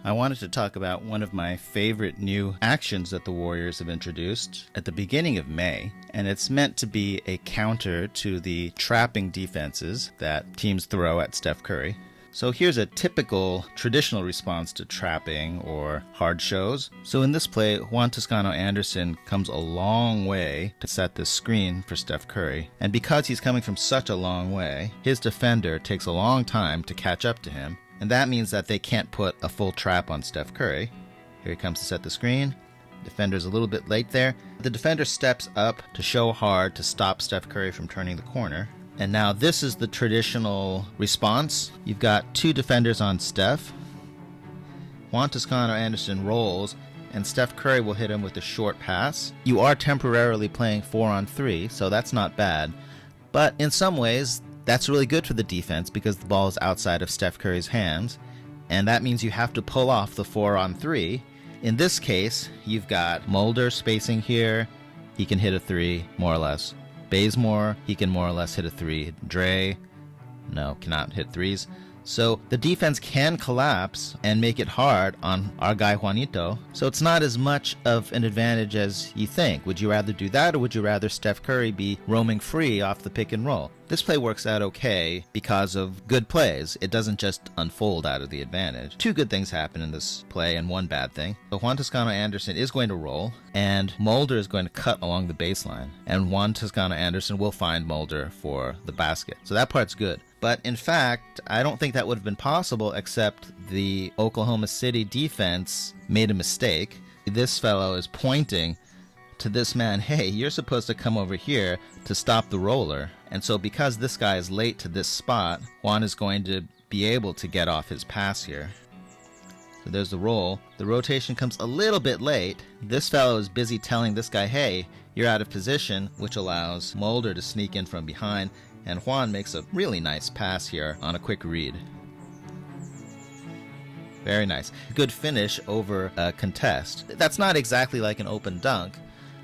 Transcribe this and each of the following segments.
I wanted to talk about one of my favorite new actions that the Warriors have introduced at the beginning of May, and it's meant to be a counter to the trapping defenses that teams throw at Steph Curry. So here's a typical traditional response to trapping or hard shows. So in this play, Juan Toscano-Anderson comes a long way to set this screen for Steph Curry. And because he's coming from such a long way, his defender takes a long time to catch up to him. And that means that they can't put a full trap on Steph Curry. Here he comes to set the screen. Defender's a little bit late there. The defender steps up to show hard to stop Steph Curry from turning the corner. And now this is the traditional response. You've got two defenders on Steph. Juan Toscano-Anderson rolls, and Steph Curry will hit him with a short pass. You are temporarily playing 4-on-3, so that's not bad. But in some ways, that's really good for the defense because the ball is outside of Steph Curry's hands, and that means you have to pull off the 4-on-3. In this case, you've got Mulder spacing here. He can hit a 3, more or less. Bazemore, he can more or less hit a 3. Dre, no, cannot hit 3s. So the defense can collapse and make it hard on our guy Juanito. So it's not as much of an advantage as you think. Would you rather do that, or would you rather Steph Curry be roaming free off the pick and roll? This play works out okay because of good plays. It doesn't just unfold out of the advantage. Two good things happen in this play and one bad thing. So Juan Toscano-Anderson is going to roll, and Mulder is going to cut along the baseline. And Juan Toscano-Anderson will find Mulder for the basket. So that part's good. But in fact, I don't think that would have been possible except the Oklahoma City defense made a mistake. This fellow is pointing to this man, hey, you're supposed to come over here to stop the roller. And so because this guy is late to this spot, Juan is going to be able to get off his pass here. So there's the roll. The rotation comes a little bit late. This fellow is busy telling this guy, hey, you're out of position, which allows Mulder to sneak in from behind. And Juan makes a really nice pass here on a quick read. Very nice. Good finish over a contest. That's not exactly like an open dunk.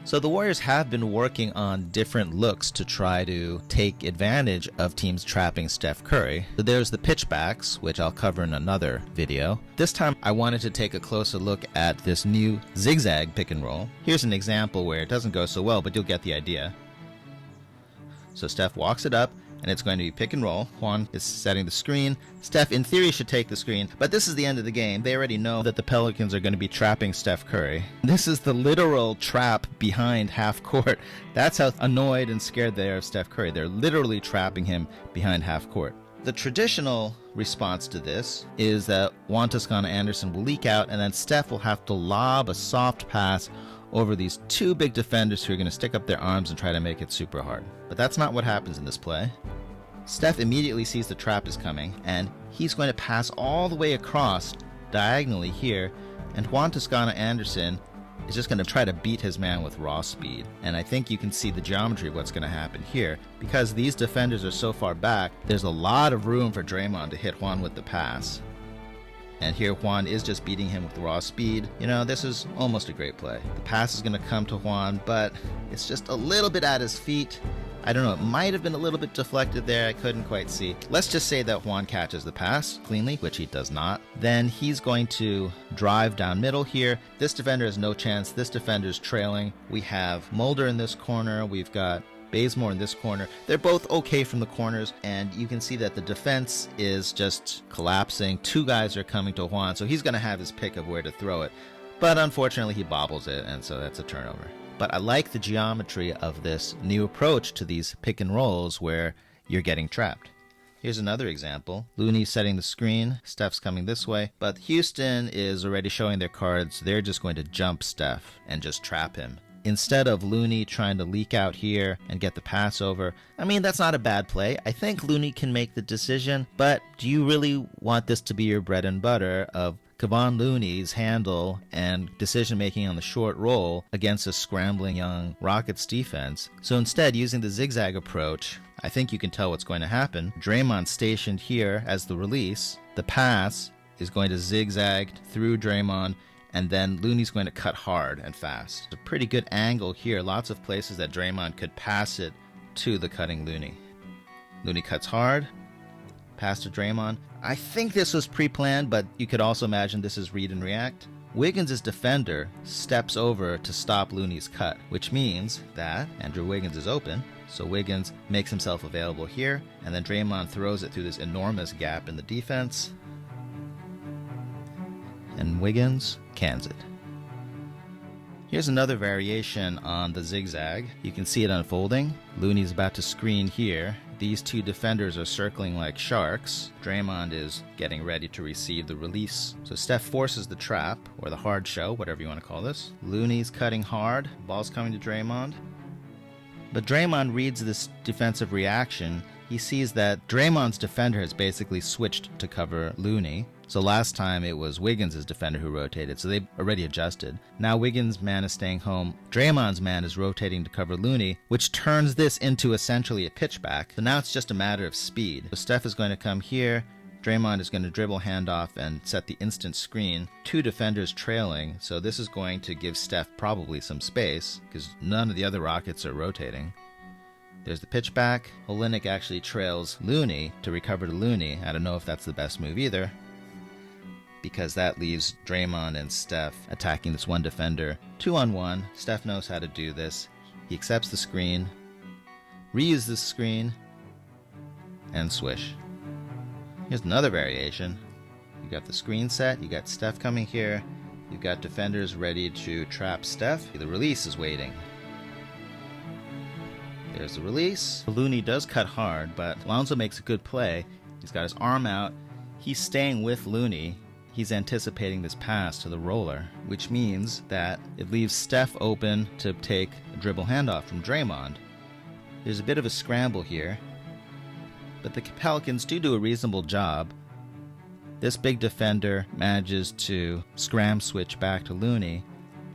So the Warriors have been working on different looks to try to take advantage of teams trapping Steph Curry. So there's the pitchbacks, which I'll cover in another video. This time I wanted to take a closer look at this new zigzag pick and roll. Here's an example where it doesn't go so well, but you'll get the idea. So Steph walks it up, and it's going to be pick and roll. Juan is setting the screen. Steph, in theory, should take the screen, but this is the end of the game. They already know that the Pelicans are going to be trapping Steph Curry. This is the literal trap behind half court. That's how annoyed and scared they are of Steph Curry. They're literally trapping him behind half court. The traditional response to this is that Juan Toscano-Anderson will leak out, and then Steph will have to lob a soft pass over these two big defenders who are going to stick up their arms and try to make it super hard. But that's not what happens in this play. Steph immediately sees the trap is coming, and he's going to pass all the way across diagonally here, and Juan Toscano-Anderson is just going to try to beat his man with raw speed. And I think you can see the geometry of what's going to happen here. Because these defenders are so far back, there's a lot of room for Draymond to hit Juan with the pass. And here Juan is just beating him with raw speed. You know, this is almost a great play. The pass is going to come to Juan, but it's just a little bit at his feet. I don't know, it might have been a little bit deflected there, I couldn't quite see. Let's just say that Juan catches the pass cleanly, which he does not. Then he's going to drive down middle here. This defender has no chance, this defender's trailing. We have Mulder in this corner, we've got Bazemore in this corner. They're both okay from the corners, and you can see that the defense is just collapsing. Two guys are coming to Juan, so he's going to have his pick of where to throw it. But unfortunately, he bobbles it, and so that's a turnover. But I like the geometry of this new approach to these pick and rolls where you're getting trapped. Here's another example. Looney setting the screen. Steph's coming this way. But Houston is already showing their cards. They're just going to jump Steph and just trap him. Instead of Looney trying to leak out here and get the pass over, I mean, that's not a bad play. I think Looney can make the decision, but do you really want this to be your bread and butter of Kevon Looney's handle and decision-making on the short roll against a scrambling young Rockets defense? So instead, using the zigzag approach, I think you can tell what's going to happen. Draymond stationed here as the release. The pass is going to zigzag through Draymond, and then Looney's going to cut hard and fast. It's a pretty good angle here. Lots of places that Draymond could pass it to the cutting Looney. Looney cuts hard, pass to Draymond. I think this was pre-planned, but you could also imagine this is read and react. Wiggins' defender steps over to stop Looney's cut, which means that Andrew Wiggins is open. So Wiggins makes himself available here, and then Draymond throws it through this enormous gap in the defense. And Wiggins cans it. Here's another variation on the zigzag. You can see it unfolding. Looney's about to screen here. These two defenders are circling like sharks. Draymond is getting ready to receive the release. So Steph forces the trap, or the hard show, whatever you want to call this. Looney's cutting hard. Ball's coming to Draymond. But Draymond reads this defensive reaction. He sees that Draymond's defender has basically switched to cover Looney. So last time it was Wiggins' defender who rotated, so they've already adjusted. Now Wiggins' man is staying home. Draymond's man is rotating to cover Looney, which turns this into essentially a pitchback. So now it's just a matter of speed. So Steph is going to come here. Draymond is going to dribble handoff and set the instant screen. Two defenders trailing, so this is going to give Steph probably some space because none of the other Rockets are rotating. There's the pitchback. Olynyk actually trails Looney to recover to Looney. I don't know if that's the best move either, because that leaves Draymond and Steph attacking this one defender. 2-on-1. Steph knows how to do this. He accepts the screen, reuses the screen, and swish. Here's another variation. You got the screen set, you got Steph coming here, you've got defenders ready to trap Steph. The release is waiting. There's the release. Looney does cut hard, but Lonzo makes a good play. He's got his arm out. He's staying with Looney. He's anticipating this pass to the roller, which means that it leaves Steph open to take a dribble handoff from Draymond. There's a bit of a scramble here, but the Pelicans do a reasonable job. This big defender manages to scram switch back to Looney.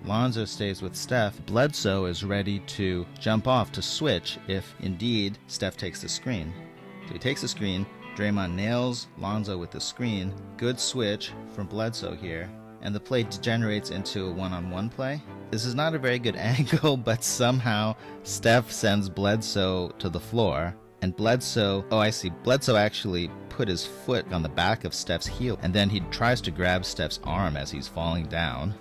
Lonzo stays with Steph. Bledsoe is ready to jump off to switch if indeed Steph takes the screen. So he takes the screen. Draymond nails Lonzo with the screen. Good switch from Bledsoe here. And the play degenerates into a one-on-one play. This is not a very good angle, but somehow Steph sends Bledsoe to the floor. And Bledsoe, Bledsoe actually put his foot on the back of Steph's heel. And then he tries to grab Steph's arm as he's falling down.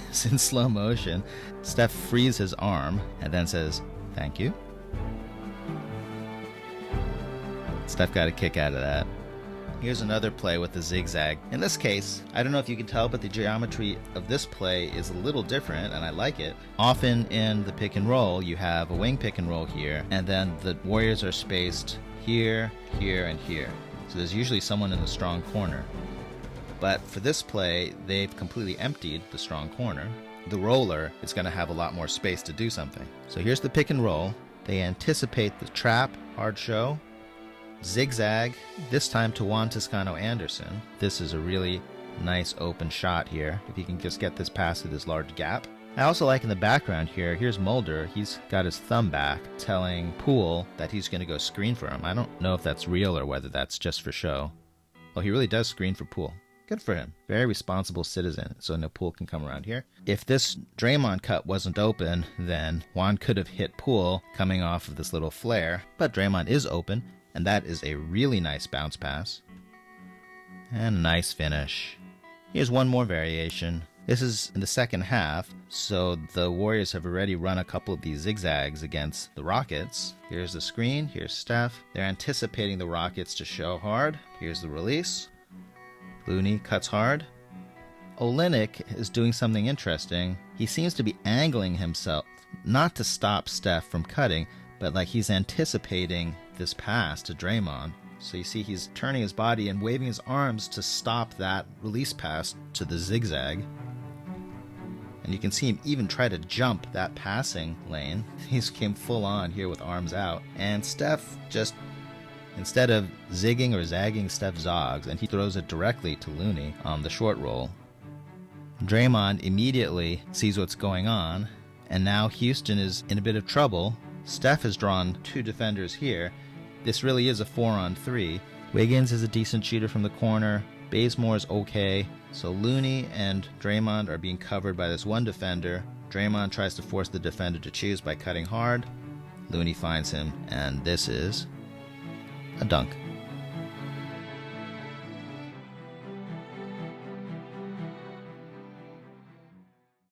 It's in slow motion. Steph frees his arm and then says, "Thank you." Steph got a kick out of that. Here's another play with the zigzag. In this case, I don't know if you can tell, but the geometry of this play is a little different, and I like it. Often in the pick and roll, you have a wing pick and roll here, and then the Warriors are spaced here, here, and here. So there's usually someone in the strong corner. But for this play, they've completely emptied the strong corner. The roller is going to have a lot more space to do something. So here's the pick and roll. They anticipate the trap, hard show, zigzag, this time to Juan Toscano-Anderson. This is a really nice open shot here, if he can just get this past this large gap. I also like in the background here, here's Mulder. He's got his thumb back telling Poole that he's going to go screen for him. I don't know if that's real or whether that's just for show. Oh, he really does screen for Poole. Good for him. Very responsible citizen, so no Poole can come around here. If this Draymond cut wasn't open, then Juan could have hit Poole coming off of this little flare. But Draymond is open, and that is a really nice bounce pass. And a nice finish. Here's one more variation. This is in the second half, so the Warriors have already run a couple of these zigzags against the Rockets. Here's the screen, here's Steph. They're anticipating the Rockets to show hard. Here's the release. Looney cuts hard. Olynyk is doing something interesting. He seems to be angling himself, not to stop Steph from cutting, but like he's anticipating this pass to Draymond. So you see he's turning his body and waving his arms to stop that release pass to the zigzag. And you can see him even try to jump that passing lane. He's came full on here with arms out. And Steph just, instead of zigging or zagging, Steph zogs, and he throws it directly to Looney on the short roll. Draymond immediately sees what's going on, and now Houston is in a bit of trouble. Steph has drawn two defenders here. This really is a 4-on-3. Wiggins is a decent shooter from the corner. Bazemore is okay. So Looney and Draymond are being covered by this one defender. Draymond tries to force the defender to choose by cutting hard. Looney finds him, and this is a dunk.